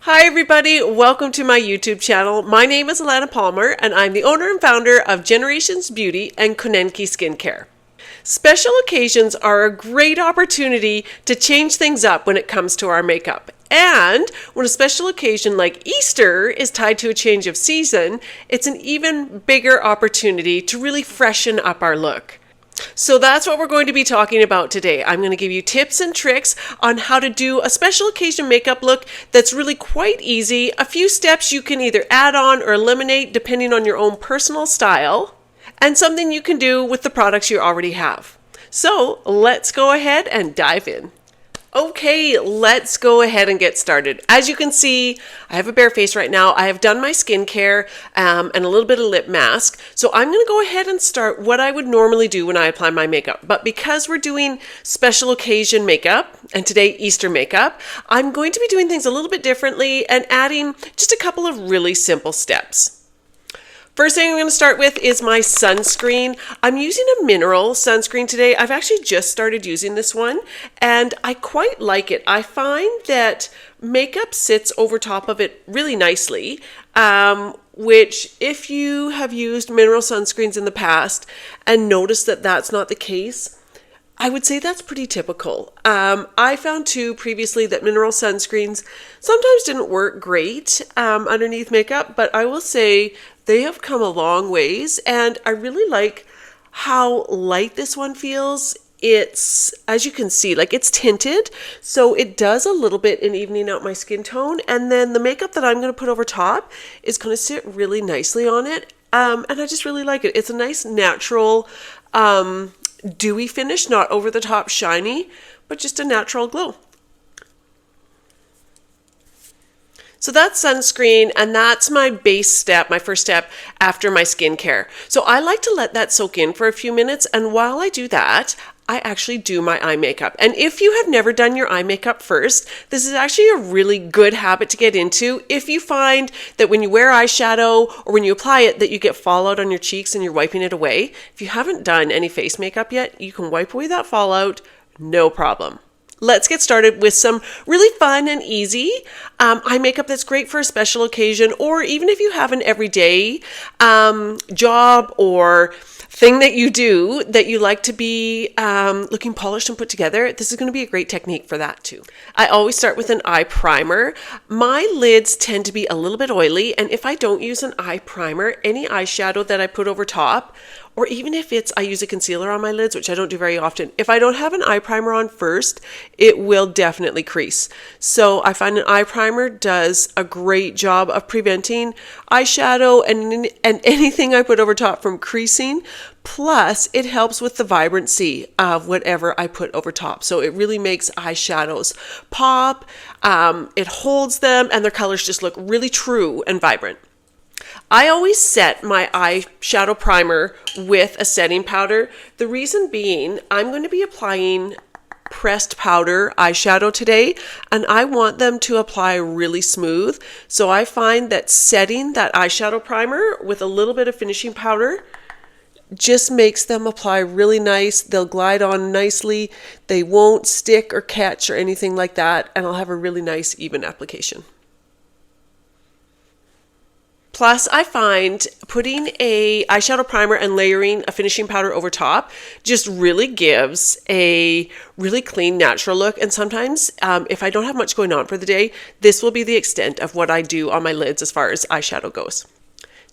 Hi everybody, welcome to my YouTube channel. My name is Alana Palmer and I'm the owner and founder of Generations Beauty and Konenki Skincare. Special occasions are a great opportunity to change things up when it comes to our makeup. And when a special occasion like Easter is tied to a change of season, it's an even bigger opportunity to really freshen up our look. So that's what we're going to be talking about today. I'm going to give you tips and tricks on how to do a special occasion makeup look that's really quite easy. A few steps you can either add on or eliminate depending on your own personal style, and something you can do with the products you already have. So let's go ahead and dive in. Okay, let's go ahead and get started. As you can see, I have a bare face right now. I have done my skincare and a little bit of lip mask. So I'm going to go ahead and start what I would normally do when I apply my makeup. But because we're doing special occasion makeup, and today Easter makeup, I'm going to be doing things a little bit differently and adding just a couple of really simple steps. First thing I'm going to start with is my sunscreen. I'm using a mineral sunscreen today. I've actually just started using this one and I quite like it. I find that makeup sits over top of it really nicely, which if you have used mineral sunscreens in the past and noticed that that's not the case, I would say that's pretty typical. I found too previously that mineral sunscreens sometimes didn't work great underneath makeup, but I will say they have come a long ways and I really like how light this one feels. It's, as you can see, like it's tinted, so it does a little bit in evening out my skin tone, and then the makeup that I'm going to put over top is going to sit really nicely on it, and I just really like it. It's a nice natural dewy finish, not over the top shiny, but just a natural glow. So that's sunscreen, and that's my base step, my first step after my skincare. So I like to let that soak in for a few minutes, and while I do that, I actually do my eye makeup. And if you have never done your eye makeup first, this is actually a really good habit to get into. If you find that when you wear eyeshadow or when you apply it that you get fallout on your cheeks and you're wiping it away, if you haven't done any face makeup yet, you can wipe away that fallout, no problem. Let's get started with some really fun and easy eye makeup that's great for a special occasion, or even if you have an everyday job or thing that you do that you like to be looking polished and put together. This is going to be a great technique for that too. I always start with an eye primer. My lids tend to be a little bit oily, and if I don't use an eye primer, any eyeshadow that I put over top, or even if I use a concealer on my lids, which I don't do very often, if I don't have an eye primer on first, it will definitely crease. So I find an eye primer does a great job of preventing eyeshadow and anything I put over top from creasing. Plus, it helps with the vibrancy of whatever I put over top. So it really makes eyeshadows pop, it holds them, and their colors just look really true and vibrant. I always set my eyeshadow primer with a setting powder. The reason being, I'm going to be applying pressed powder eyeshadow today, and I want them to apply really smooth. So I find that setting that eyeshadow primer with a little bit of finishing powder just makes them apply really nice. They'll glide on nicely. They won't stick or catch or anything like that, and I'll have a really nice even application. Plus, I find putting a eyeshadow primer and layering a finishing powder over top just really gives a really clean, natural look. And sometimes, if I don't have much going on for the day, this will be the extent of what I do on my lids as far as eyeshadow goes.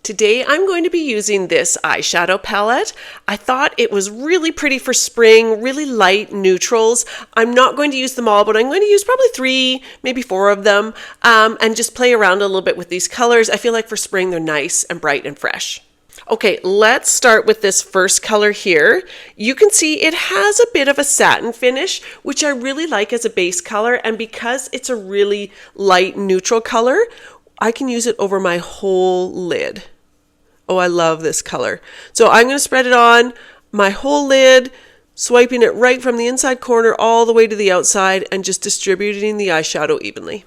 Today, I'm going to be using this eyeshadow palette. I thought it was really pretty for spring, really light neutrals. I'm not going to use them all, but I'm going to use probably 3, maybe 4 of them, and just play around a little bit with these colors. I feel like for spring, they're nice and bright and fresh. Okay, let's start with this first color here. You can see it has a bit of a satin finish, which I really like as a base color, and because it's a really light neutral color, I can use it over my whole lid. Oh, I love this color. So I'm going to spread it on my whole lid, swiping it right from the inside corner all the way to the outside and just distributing the eyeshadow evenly.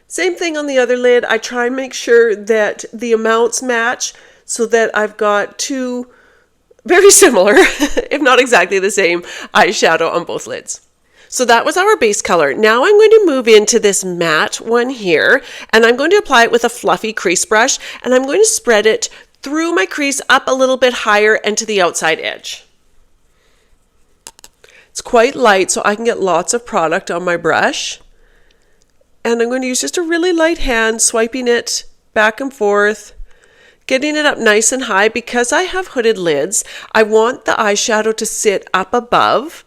Same thing on the other lid. I try and make sure that the amounts match so that I've got 2 very similar, if not exactly the same, eyeshadow on both lids. So that was our base color. Now I'm going to move into this matte one here, and I'm going to apply it with a fluffy crease brush, and I'm going to spread it through my crease up a little bit higher and to the outside edge. It's quite light, so I can get lots of product on my brush. And I'm going to use just a really light hand, swiping it back and forth, getting it up nice and high. Because I have hooded lids, I want the eyeshadow to sit up above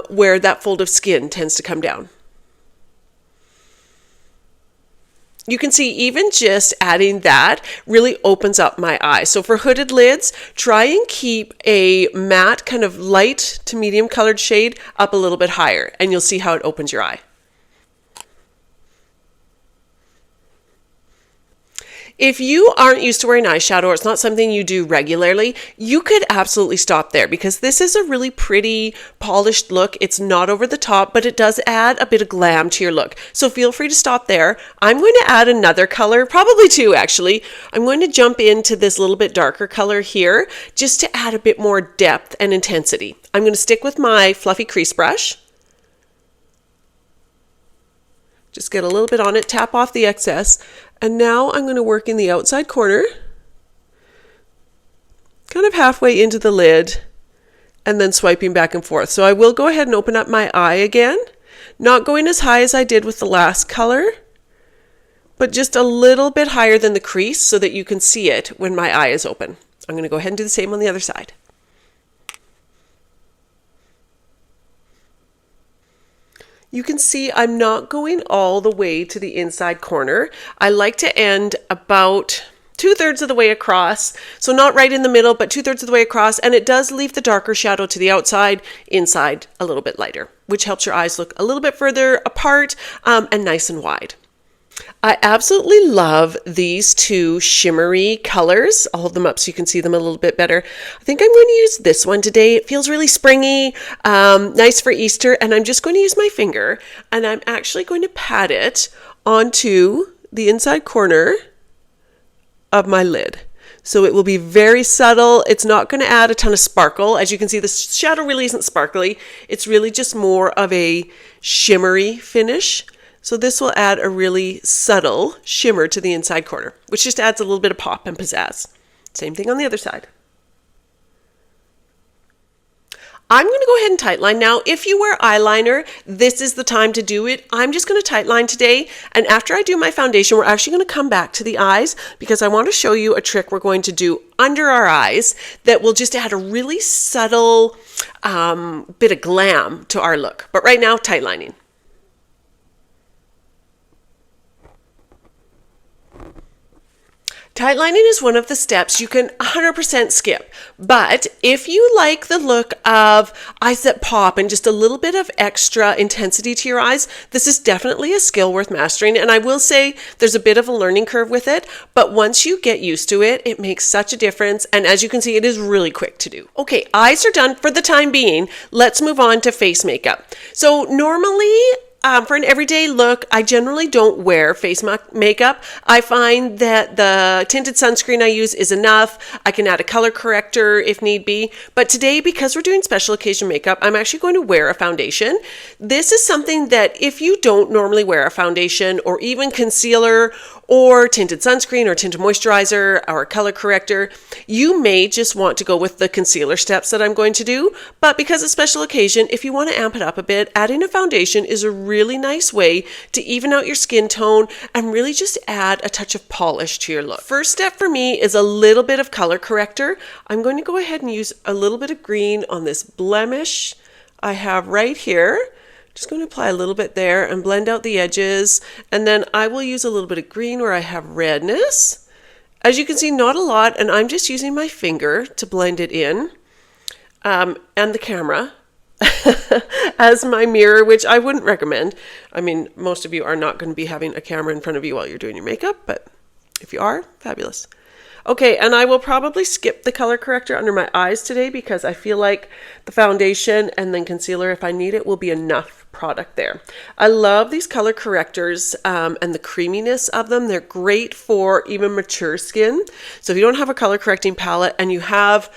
where that fold of skin tends to come down. You can see even just adding that really opens up my eye. So for hooded lids, try and keep a matte kind of light to medium colored shade up a little bit higher, and you'll see how it opens your eye. If you aren't used to wearing eyeshadow, or it's not something you do regularly, you could absolutely stop there, because this is a really pretty polished look. It's not over the top, but it does add a bit of glam to your look. So feel free to stop there. I'm going to add another color, probably two actually. I'm going to jump into this little bit darker color here, just to add a bit more depth and intensity. I'm going to stick with my fluffy crease brush. Just get a little bit on it, tap off the excess. And now I'm going to work in the outside corner, kind of halfway into the lid, and then swiping back and forth. So I will go ahead and open up my eye again, not going as high as I did with the last color, but just a little bit higher than the crease so that you can see it when my eye is open. I'm going to go ahead and do the same on the other side. You can see I'm not going all the way to the inside corner. I like to end about 2/3 of the way across. So not right in the middle, but 2/3 of the way across. And it does leave the darker shadow to the outside, inside a little bit lighter, which helps your eyes look a little bit further apart and nice and wide. I absolutely love these two shimmery colors. I'll hold them up so you can see them a little bit better. I think I'm going to use this one today. It feels really springy, nice for Easter, and I'm just going to use my finger, and I'm actually going to pat it onto the inside corner of my lid. So it will be very subtle. It's not going to add a ton of sparkle. As you can see, the shadow really isn't sparkly. It's really just more of a shimmery finish. So this will add a really subtle shimmer to the inside corner, which just adds a little bit of pop and pizzazz. Same thing on the other side. I'm going to go ahead and tightline now. If you wear eyeliner, this is the time to do it. I'm just going to tightline today. And after I do my foundation, we're actually going to come back to the eyes, because I want to show you a trick we're going to do under our eyes that will just add a really subtle bit of glam to our look. But right now, tightlining. Tightlining is one of the steps you can 100% skip, but if you like the look of eyes that pop and just a little bit of extra intensity to your eyes, this is definitely a skill worth mastering. And I will say there's a bit of a learning curve with it, but once you get used to it, it makes such a difference. And as you can see, it is really quick to do. Okay, eyes are done for the time being. Let's move on to face makeup. So normally, for an everyday look, I generally don't wear face makeup. I find that the tinted sunscreen I use is enough. I can add a color corrector if need be. But today, because we're doing special occasion makeup, I'm actually going to wear a foundation. This is something that if you don't normally wear a foundation or even concealer or tinted sunscreen or tinted moisturizer or a color corrector, you may just want to go with the concealer steps that I'm going to do. But because it's special occasion, if you want to amp it up a bit, adding a foundation is a really nice way to even out your skin tone and really just add a touch of polish to your look. First step for me is a little bit of color corrector. I'm going to go ahead and use a little bit of green on this blemish I have right here. Just going to apply a little bit there and blend out the edges. And then I will use a little bit of green where I have redness. As you can see, not a lot, and I'm just using my finger to blend it in, and the camera as my mirror, which I wouldn't recommend. I mean, most of you are not going to be having a camera in front of you while you're doing your makeup, but if you are, fabulous. Okay, and I will probably skip the color corrector under my eyes today because I feel like the foundation and then concealer, if I need it, will be enough product there. I love these color correctors and the creaminess of them. They're great for even mature skin. So if you don't have a color correcting palette and you have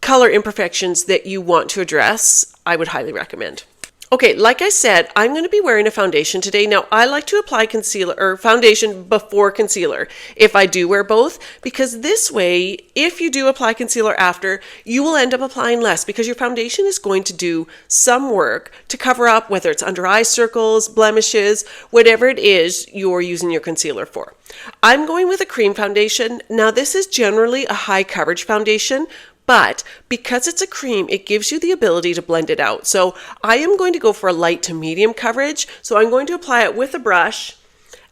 color imperfections that you want to address, I would highly recommend. Okay, like I said, I'm going to be wearing a foundation today. Now, I like to apply concealer or foundation before concealer if I do wear both, because this way, if you do apply concealer after, you will end up applying less because your foundation is going to do some work to cover up whether it's under eye circles, blemishes, whatever it is you're using your concealer for. I'm going with a cream foundation. Now, this is generally a high coverage foundation, but because it's a cream, it gives you the ability to blend it out. So I am going to go for a light to medium coverage. So I'm going to apply it with a brush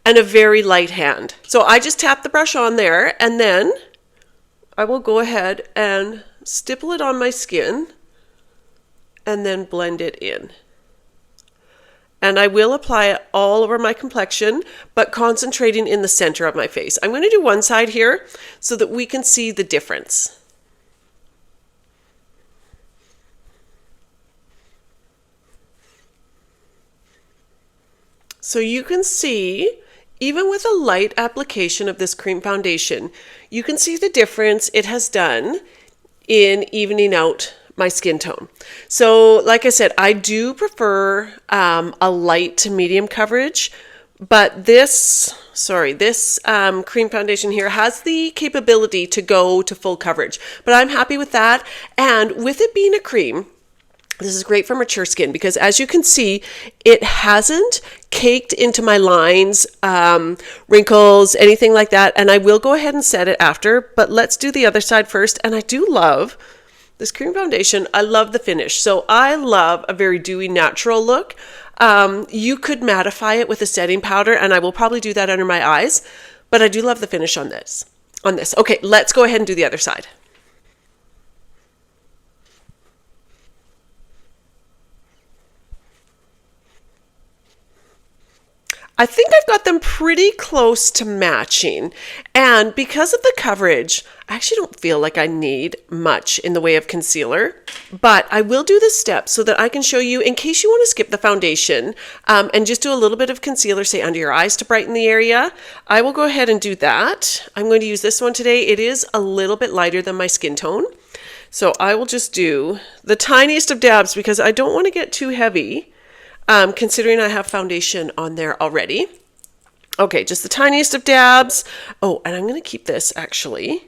and a very light hand. So I just tap the brush on there, and then I will go ahead and stipple it on my skin and then blend it in. And I will apply it all over my complexion, but concentrating in the center of my face. I'm going to do one side here so that we can see the difference. So you can see, even with a light application of this cream foundation, you can see the difference it has done in evening out my skin tone. So like I said, I do prefer a light to medium coverage, but this cream foundation here has the capability to go to full coverage. But I'm happy with that. And with it being a cream, this is great for mature skin because, as you can see, it hasn't caked into my lines, wrinkles, anything like that. And I will go ahead and set it after, but let's do the other side first. And I do love this cream foundation. I love the finish. So I love a very dewy, natural look. You could mattify it with a setting powder, and I will probably do that under my eyes, but I do love the finish on this. Okay, let's go ahead and do the other side. I think I've got them pretty close to matching, and because of the coverage, I actually don't feel like I need much in the way of concealer, but I will do this step so that I can show you in case you want to skip the foundation and just do a little bit of concealer, say under your eyes to brighten the area. I will go ahead and do that. I'm going to use this one today. It is a little bit lighter than my skin tone, so I will just do the tiniest of dabs because I don't want to get too heavy. Considering I have foundation on there already. Okay, just the tiniest of dabs. Oh, and I'm going to keep this actually.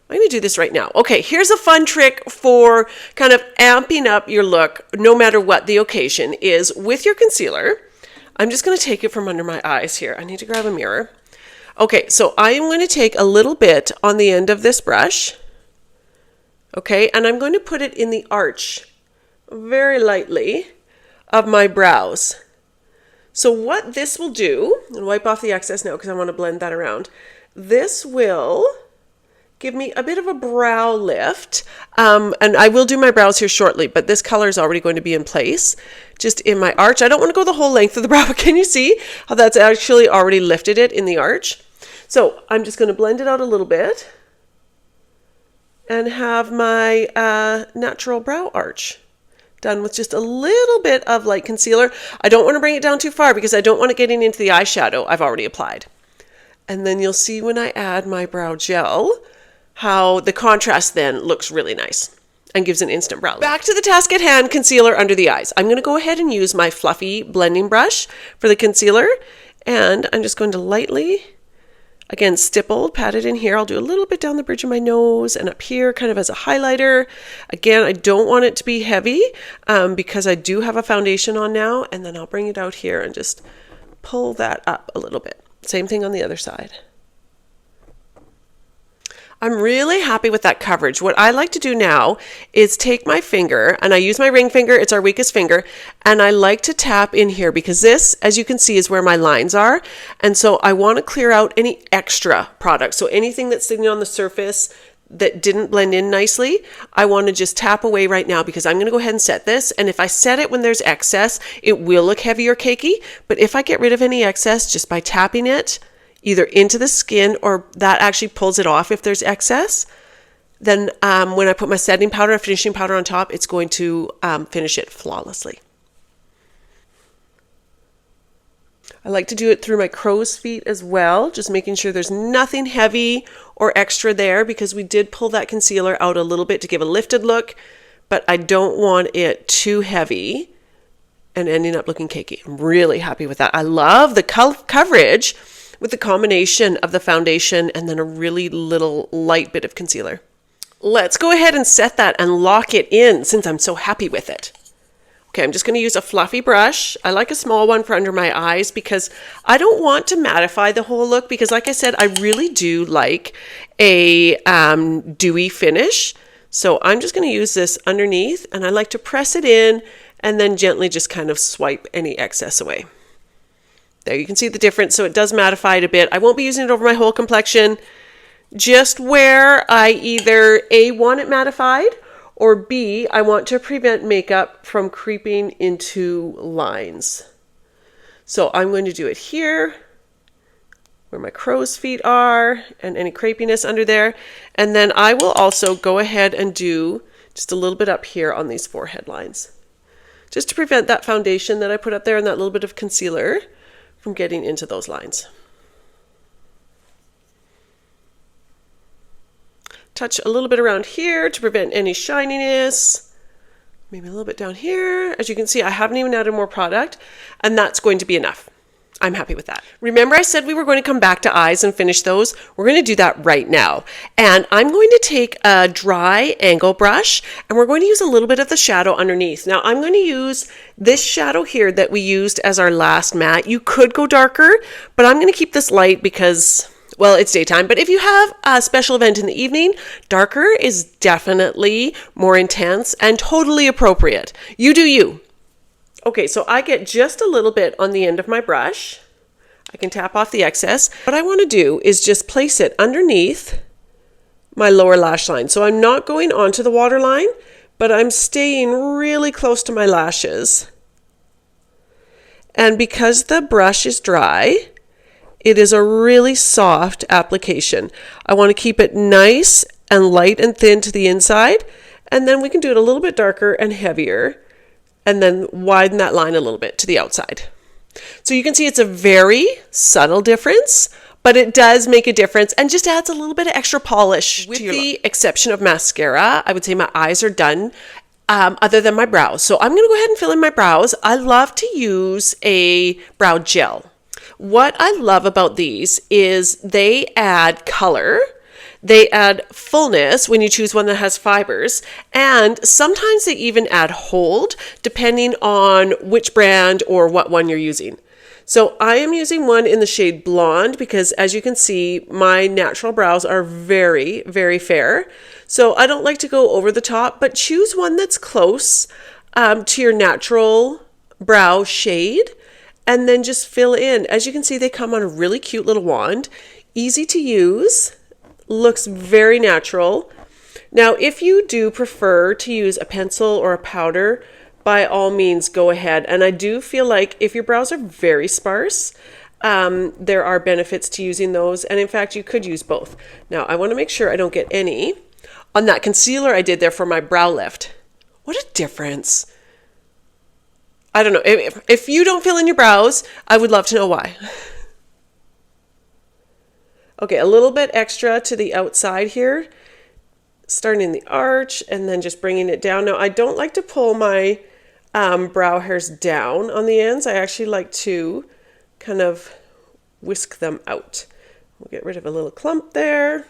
I'm going to do this right now. Okay, here's a fun trick for kind of amping up your look no matter what the occasion is with your concealer. I'm just going to take it from under my eyes here. I need to grab a mirror. Okay, so I am going to take a little bit on the end of this brush. Okay, and I'm going to put it in the arch very lightly of my brows. So what this will do, and wipe off the excess now because I want to blend that around. This will give me a bit of a brow lift. And I will do my brows here shortly, but this color is already going to be in place just in my arch. I don't want to go the whole length of the brow, but can you see how that's actually already lifted it in the arch? So I'm just going to blend it out a little bit and have my natural brow arch done with just a little bit of light concealer. I don't want to bring it down too far because I don't want it getting into the eyeshadow I've already applied. And then you'll see when I add my brow gel how the contrast then looks really nice and gives an instant brow look. Back to the task at hand, concealer under the eyes. I'm going to go ahead and use my fluffy blending brush for the concealer, and I'm just going to lightly, again, stipple, pat it in here. I'll do a little bit down the bridge of my nose and up here kind of as a highlighter. Again, I don't want it to be heavy because I do have a foundation on now, and then I'll bring it out here and just pull that up a little bit. Same thing on the other side. I'm really happy with that coverage. What I like to do now is take my finger, and I use my ring finger, it's our weakest finger, and I like to tap in here because this, as you can see, is where my lines are. And so I want to clear out any extra product. So anything that's sitting on the surface that didn't blend in nicely, I want to just tap away right now because I'm going to go ahead and set this. And if I set it when there's excess, it will look heavy or cakey. But if I get rid of any excess just by tapping it, either into the skin or that actually pulls it off if there's excess, then when I put my setting powder and finishing powder on top, it's going to finish it flawlessly. I like to do it through my crow's feet as well, just making sure there's nothing heavy or extra there, because we did pull that concealer out a little bit to give a lifted look, but I don't want it too heavy and ending up looking cakey. I'm really happy with that. I love the coverage with the combination of the foundation and then a really little light bit of concealer. Let's go ahead and set that and lock it in since I'm so happy with it. Okay, I'm just going to use a fluffy brush. I like a small one for under my eyes because I don't want to mattify the whole look, because like I said, I really do like a dewy finish. So I'm just going to use this underneath, and I like to press it in and then gently just kind of swipe any excess away. There, you can see the difference. So it does mattify it a bit. I won't be using it over my whole complexion, just where I either A, want it mattified, or B, I want to prevent makeup from creeping into lines. So I'm going to do it here, where my crow's feet are, and any crepiness under there. And then I will also go ahead and do just a little bit up here on these forehead lines, just to prevent that foundation that I put up there and that little bit of concealer from getting into those lines. Touch a little bit around here to prevent any shininess. Maybe a little bit down here. As you can see, I haven't even added more product, and that's going to be enough. I'm happy with that. Remember I said we were going to come back to eyes and finish those? We're going to do that right now. And I'm going to take a dry angle brush, and we're going to use a little bit of the shadow underneath. Now I'm going to use this shadow here that we used as our last matte. You could go darker, but I'm going to keep this light because, well, it's daytime. But if you have a special event in the evening, darker is definitely more intense and totally appropriate. You do you. Okay, so I get just a little bit on the end of my brush. I can tap off the excess. What I want to do is just place it underneath my lower lash line. So I'm not going onto the waterline, but I'm staying really close to my lashes. And because the brush is dry, it is a really soft application. I want to keep it nice and light and thin to the inside, and then we can do it a little bit darker and heavier, and then widen that line a little bit to the outside. So you can see it's a very subtle difference, but it does make a difference and just adds a little bit of extra polish. With the exception of mascara, I would say my eyes are done, other than my brows. So I'm gonna go ahead and fill in my brows. I love to use a brow gel. What I love about these is they add color. They add fullness when you choose one that has fibers, and sometimes they even add hold depending on which brand or what one you're using. So I am using one in the shade Blonde because, as you can see, my natural brows are very, very fair. So I don't like to go over the top, but choose one that's close to your natural brow shade, and then just fill in. As you can see, they come on a really cute little wand, easy to use. Looks very natural. Now, if you do prefer to use a pencil or a powder, by all means go ahead. And I do feel like if your brows are very sparse, there are benefits to using those. And in fact, you could use both. Now, I want to make sure I don't get any on that concealer I did there for my brow lift. What a difference. I don't know. If you don't fill in your brows, I would love to know why. Okay, a little bit extra to the outside here, starting in the arch and then just bringing it down. Now, I don't like to pull my brow hairs down on the ends. I actually like to kind of whisk them out. We'll get rid of a little clump there.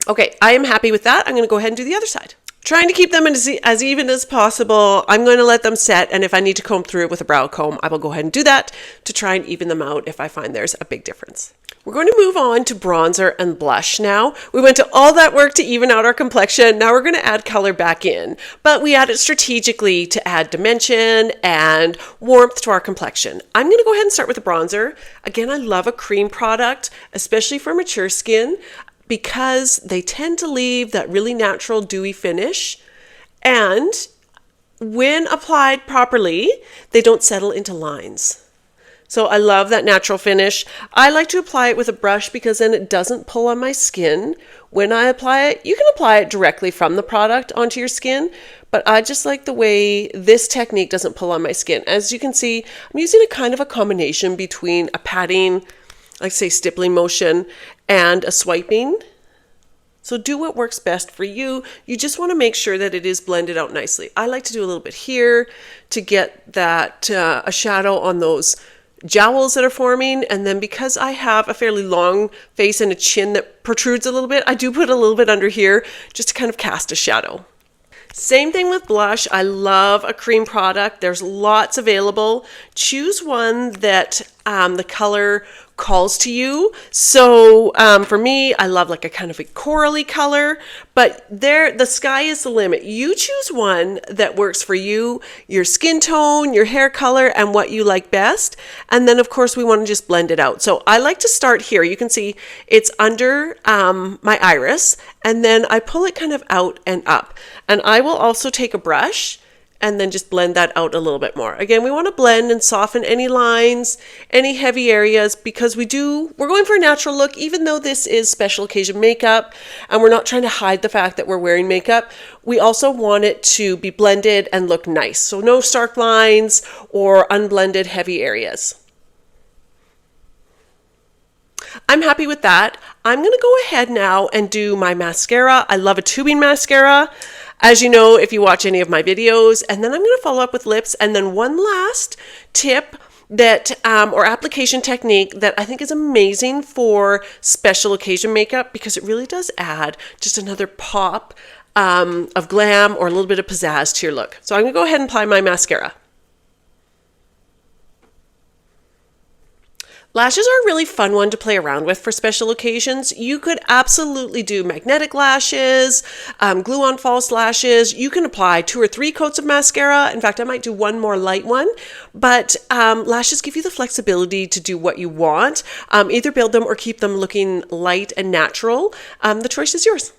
Okay, I am happy with that. I'm going to go ahead and do the other side. Trying to keep them as even as possible. I'm going to let them set, and if I need to comb through it with a brow comb, I will go ahead and do that to try and even them out if I find there's a big difference. We're going to move on to bronzer and blush now. We went to all that work to even out our complexion. Now we're going to add color back in, but we add it strategically to add dimension and warmth to our complexion. I'm going to go ahead and start with the bronzer. Again, I love a cream product, especially for mature skin, because they tend to leave that really natural dewy finish, and when applied properly, they don't settle into lines. So I love that natural finish. I like to apply it with a brush because then it doesn't pull on my skin when I apply it. You can apply it directly from the product onto your skin, but I just like the way this technique doesn't pull on my skin. As you can see, I'm using a kind of a combination between a patting, like say stippling motion, and a swiping. So do what works best for you. You just want to make sure that it is blended out nicely. I like to do a little bit here to get that a shadow on those jowls that are forming. And then because I have a fairly long face and a chin that protrudes a little bit, I do put a little bit under here just to kind of cast a shadow. Same thing with blush. I love a cream product. There's lots available. Choose one that the color calls to you. So for me, I love like a kind of a corally color, but the sky is the limit. You choose one that works for you, your skin tone, your hair color, and what you like best. And then of course we want to just blend it out. So I like to start here. You can see it's under my iris, and then I pull it kind of out and up. And I will also take a brush and then just blend that out a little bit more. Again, we want to blend and soften any lines, any heavy areas, because we're going for a natural look, even though this is special occasion makeup and we're not trying to hide the fact that we're wearing makeup. We also want it to be blended and look nice. So no stark lines or unblended heavy areas. I'm happy with that. I'm going to go ahead now and do my mascara. I love a tubing mascara, as you know, if you watch any of my videos. And then I'm going to follow up with lips. And then one last tip that, or application technique that I think is amazing for special occasion makeup, because it really does add just another pop of glam or a little bit of pizzazz to your look. So I'm going to go ahead and apply my mascara. Lashes are a really fun one to play around with for special occasions. You could absolutely do magnetic lashes, glue-on false lashes. You can apply 2 or 3 coats of mascara. In fact, I might do one more light one. But lashes give you the flexibility to do what you want. Either build them or keep them looking light and natural. The choice is yours.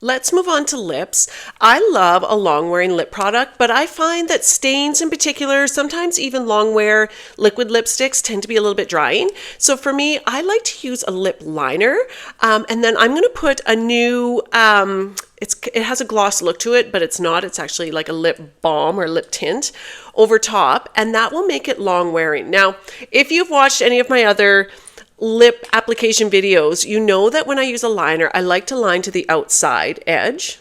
Let's move on to lips. I love a long wearing lip product, but I find that stains in particular, sometimes even long wear liquid lipsticks tend to be a little bit drying. So for me, I like to use a lip liner. And then I'm going to put a new, it has a gloss look to it, but it's not. It's actually like a lip balm or lip tint over top, and that will make it long wearing. Now, if you've watched any of my other lip application videos, you know that when I use a liner, I like to line to the outside edge.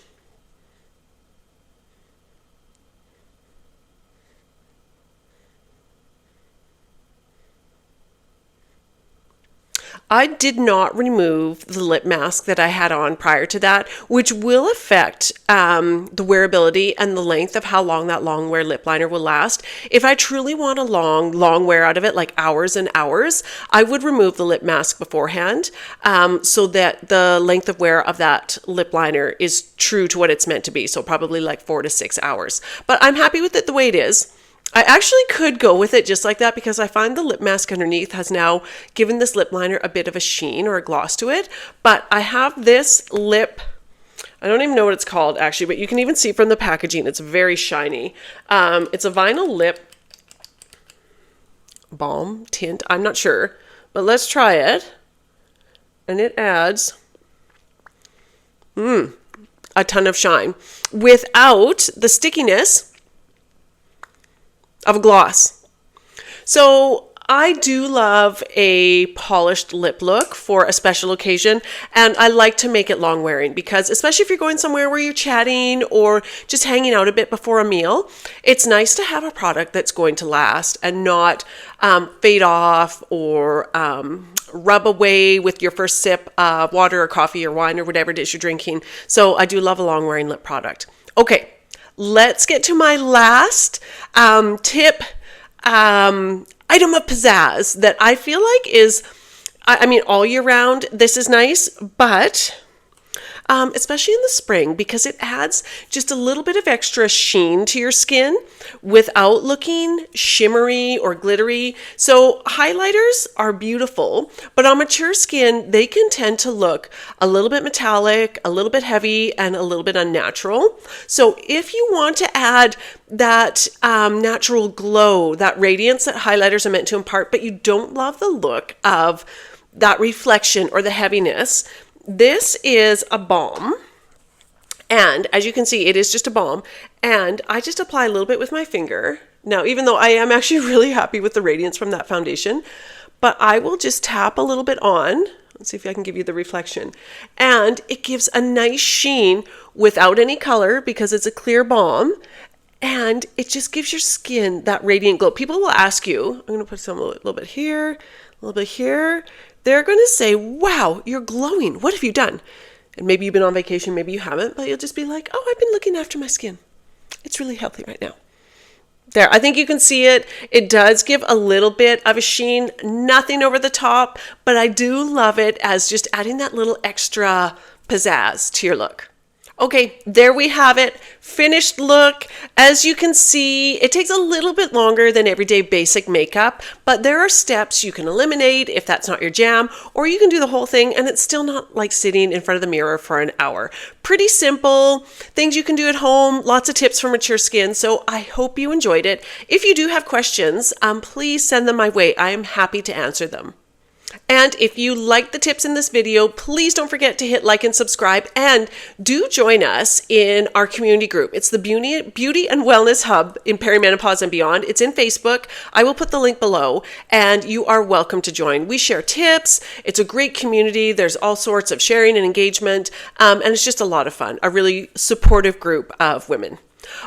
I did not remove the lip mask that I had on prior to that, which will affect the wearability and the length of how long that long wear lip liner will last. If I truly want a long wear out of it, like hours and hours, I would remove the lip mask beforehand so that the length of wear of that lip liner is true to what it's meant to be. So probably like 4 to 6 hours. But I'm happy with it the way it is. I actually could go with it just like that because I find the lip mask underneath has now given this lip liner a bit of a sheen or a gloss to it. But I have this lip, I don't even know what it's called actually, but you can even see from the packaging, it's very shiny. It's a vinyl lip balm tint, I'm not sure, but let's try it. And it adds a ton of shine without the stickiness of a gloss. So I do love a polished lip look for a special occasion, and I like to make it long wearing because especially if you're going somewhere where you're chatting or just hanging out a bit before a meal, it's nice to have a product that's going to last and not fade off or rub away with your first sip of water or coffee or wine or whatever it is you're drinking. So I do love a long wearing lip product. Okay. Let's get to my last tip, item of pizzazz that I feel like is, I mean, all year round, this is nice, but especially in the spring because it adds just a little bit of extra sheen to your skin without looking shimmery or glittery. So highlighters are beautiful, but on mature skin, they can tend to look a little bit metallic, a little bit heavy, and a little bit unnatural. So if you want to add that natural glow, that radiance that highlighters are meant to impart, but you don't love the look of that reflection or the heaviness, this is a balm, and as you can see, it is just a balm, And I just apply a little bit with my finger. Now, even though I am actually really happy with the radiance from that foundation, but I will just tap a little bit on. Let's see if I can give you the reflection. And it gives a nice sheen without any color because it's a clear balm. And it just gives your skin that radiant glow. People will ask you, I'm going to put some a little bit here, a little bit here. They're going to say, wow, you're glowing. What have you done? And maybe you've been on vacation, maybe you haven't, but you'll just be like, oh, I've been looking after my skin. It's really healthy right now. There, I think you can see it. It does give a little bit of a sheen, nothing over the top, but I do love it as just adding that little extra pizzazz to your look. Okay, there we have it. Finished look. As you can see, it takes a little bit longer than everyday basic makeup, but there are steps you can eliminate if that's not your jam, or you can do the whole thing and it's still not like sitting in front of the mirror for an hour. Pretty simple, things you can do at home, lots of tips for mature skin, so I hope you enjoyed it. If you do have questions, please send them my way. I am happy to answer them. And if you like the tips in this video, please don't forget to hit like and subscribe, and do join us in our community group. It's the Beauty and Wellness Hub in Perimenopause and Beyond. It's in Facebook. I will put the link below, and you are welcome to join. We share tips. It's a great community. There's all sorts of sharing and engagement, and it's just a lot of fun. A really supportive group of women.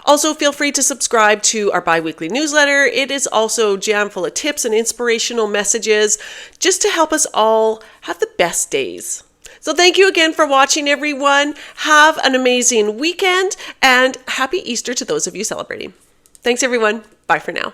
Also, feel free to subscribe to our bi-weekly newsletter. It is also jam full of tips and inspirational messages just to help us all have the best days. So thank you again for watching, everyone. Have an amazing weekend, and happy Easter to those of you celebrating. Thanks, everyone. Bye for now.